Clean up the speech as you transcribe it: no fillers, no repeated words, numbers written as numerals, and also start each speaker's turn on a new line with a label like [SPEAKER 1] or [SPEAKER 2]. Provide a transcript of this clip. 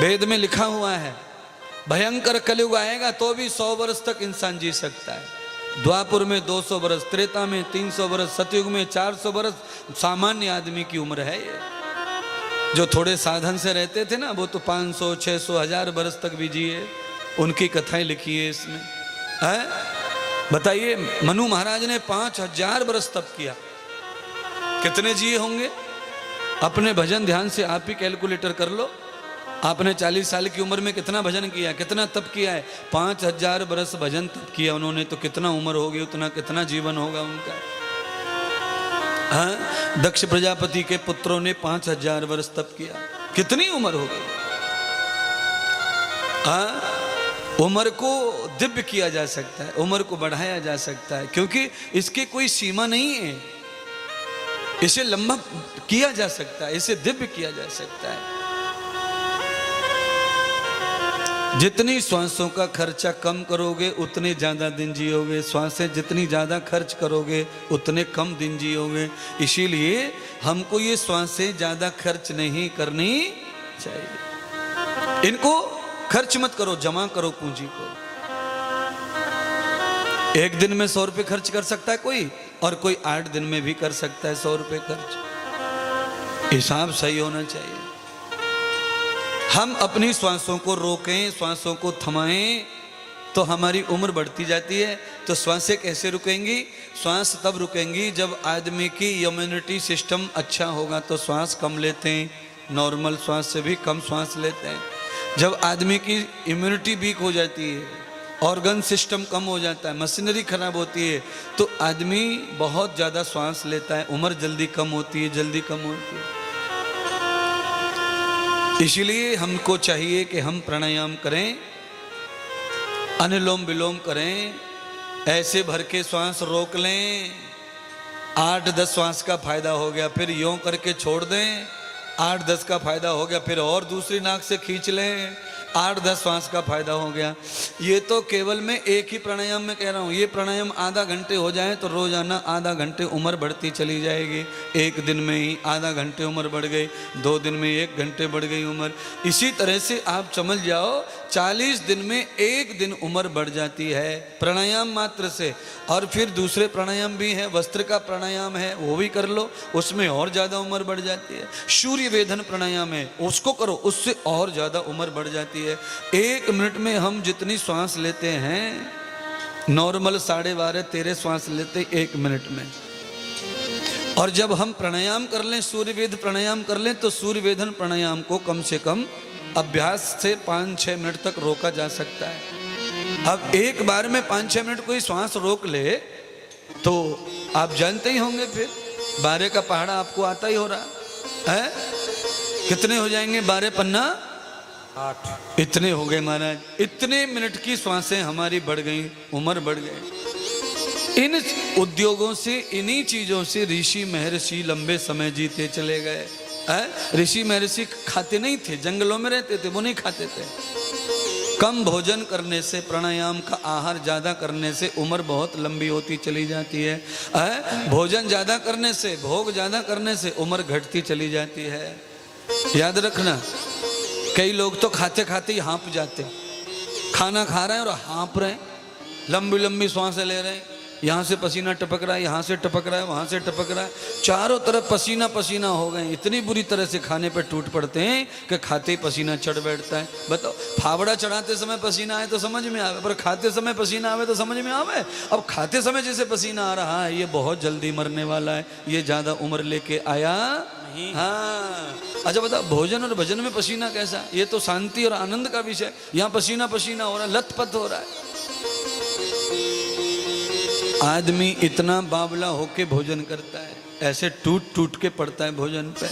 [SPEAKER 1] वेद में लिखा हुआ है भयंकर कलयुग आएगा तो भी 100 वर्ष तक इंसान जी सकता है। द्वापुर में 200 वर्ष, त्रेता में 300 वर्ष, सतयुग में 400 वर्ष सामान्य आदमी की उम्र है। ये जो थोड़े साधन से रहते थे ना वो तो 500, 600, 1000 वर्ष तक भी जिए। उनकी कथाएं लिखी है इसमें। है बताइए, मनु महाराज ने 5000 वर्ष तप किया, कितने जिए होंगे? अपने भजन ध्यान से आप ही कैलकुलेटर कर लो। आपने 40 साल की उम्र में कितना भजन किया, कितना तप किया है? 5000 वर्ष भजन तप किया उन्होंने, तो कितना उम्र होगी, उतना कितना जीवन होगा उनका। हाँ, दक्ष प्रजापति के पुत्रों ने 5000 वर्ष तप किया, कितनी उम्र होगी। हाँ, उम्र को दिव्य किया जा सकता है, उम्र को बढ़ाया जा सकता है, क्योंकि इसकी कोई सीमा नहीं है। इसे लंबा किया जा सकता है, इसे दिव्य किया जा सकता है। जितनी श्वासों का खर्चा कम करोगे उतने ज्यादा दिन जियोगे। श्वासें जितनी ज्यादा खर्च करोगे उतने कम दिन जियोगे। इसीलिए हमको ये श्वासें ज्यादा खर्च नहीं करनी चाहिए। इनको खर्च मत करो, जमा करो पूंजी को। एक दिन में 100 रुपये खर्च कर सकता है कोई, और कोई 8 दिन में भी कर सकता है 100 रुपये खर्च। हिसाब सही होना चाहिए। हम अपनी श्वासों को रोकें, श्वासों को थमाएं तो हमारी उम्र बढ़ती जाती है। तो श्वासें कैसे रुकेंगी? श्वास तब रुकेंगी जब आदमी की इम्यूनिटी सिस्टम अच्छा होगा तो श्वास कम लेते हैं, नॉर्मल श्वास से भी कम श्वास लेते हैं। जब आदमी की इम्यूनिटी वीक हो जाती है, ऑर्गन सिस्टम कम हो जाता है, मशीनरी खराब होती है, तो आदमी बहुत ज़्यादा श्वास लेता है, उम्र जल्दी कम होती है, जल्दी कम होती है। इसलिए हमको चाहिए कि हम प्राणायाम करें, अनुलोम विलोम करें, ऐसे भर के श्वास रोक लें। 8-10 श्वास का फायदा हो गया, फिर यों करके छोड़ दें। 8-10 का फायदा हो गया, फिर और दूसरी नाक से खींच लें। 8-10 श्वास का फायदा हो गया। ये तो केवल मैं एक ही प्राणायाम में कह रहा हूँ। ये प्राणायाम आधा घंटे हो जाए तो रोजाना आधा घंटे उम्र बढ़ती चली जाएगी। एक दिन में ही आधा घंटे उम्र बढ़ गई, 2 दिन में 1 घंटे बढ़ गई उम्र। इसी तरह से आप समझ जाओ 40 दिन में 1 दिन उम्र बढ़ जाती है प्राणायाम मात्र से। और फिर दूसरे प्राणायाम भी हैं, वस्त्र का प्राणायाम है, वो भी कर लो, उसमें और ज़्यादा उम्र बढ़ जाती है। सूर्य वेधन प्राणायाम है, उसको करो, उससे और ज़्यादा उम्र बढ़ जाती है। 1 मिनट में हम जितनी श्वास लेते हैं, नॉर्मल 12.5-13 श्वास लेते 1 मिनट में। और जब हम प्राणायाम कर लें, सूर्य वेद प्राणायाम कर लें, तो सूर्य वेधन प्राणायाम को कम से कम अभ्यास से 5-6 मिनट तक रोका जा सकता है। अब एक बार में 5-6 मिनट कोई श्वास रोक ले तो आप जानते ही होंगे, फिर 12 का पहाड़ा आपको आता ही हो रहा है। कितने हो जाएंगे? 12 पन्ना 8, इतने हो गए महाराज। इतने मिनट की श्वासें हमारी बढ़ गई, उम्र बढ़ गई। इन उद्योगों से, इन्हीं चीजों से ऋषि महर्षि लंबे समय जीते चले गए। ऋषि महर्षि खाते नहीं थे, जंगलों में रहते थे, वो नहीं खाते थे। कम भोजन करने से, प्राणायाम का आहार ज्यादा करने से उम्र बहुत लंबी होती चली जाती है। भोजन ज्यादा करने से, भोग ज्यादा करने से उम्र घटती चली जाती है। याद रखना, कई लोग तो खाते खाते ही हाँप जाते। खाना खा रहे हैं और हाँप रहे हैं, लंबी लंबी सांसें ले रहे हैं, यहाँ से पसीना टपक रहा है, यहाँ से टपक रहा है, वहाँ से टपक रहा है, चारों तरफ पसीना पसीना हो गए। इतनी बुरी तरह से खाने पे टूट पड़ते हैं कि खाते ही पसीना चढ़ बैठता है। बताओ, फावड़ा चढ़ाते समय पसीना आए तो समझ में आवे, पर खाते समय पसीना आवे तो समझ में आवे। अब खाते समय जैसे पसीना आ रहा है, ये बहुत जल्दी मरने वाला है, ये ज़्यादा उम्र लेके आया नहीं। हाँ, अच्छा बताओ, भोजन और भजन में पसीना कैसा? ये तो शांति और आनंद का विषय। यहाँ पसीना पसीना हो रहा है, लथपथ हो रहा है। आदमी इतना बावला होके भोजन करता है, ऐसे टूट टूट के पड़ता है भोजन पे।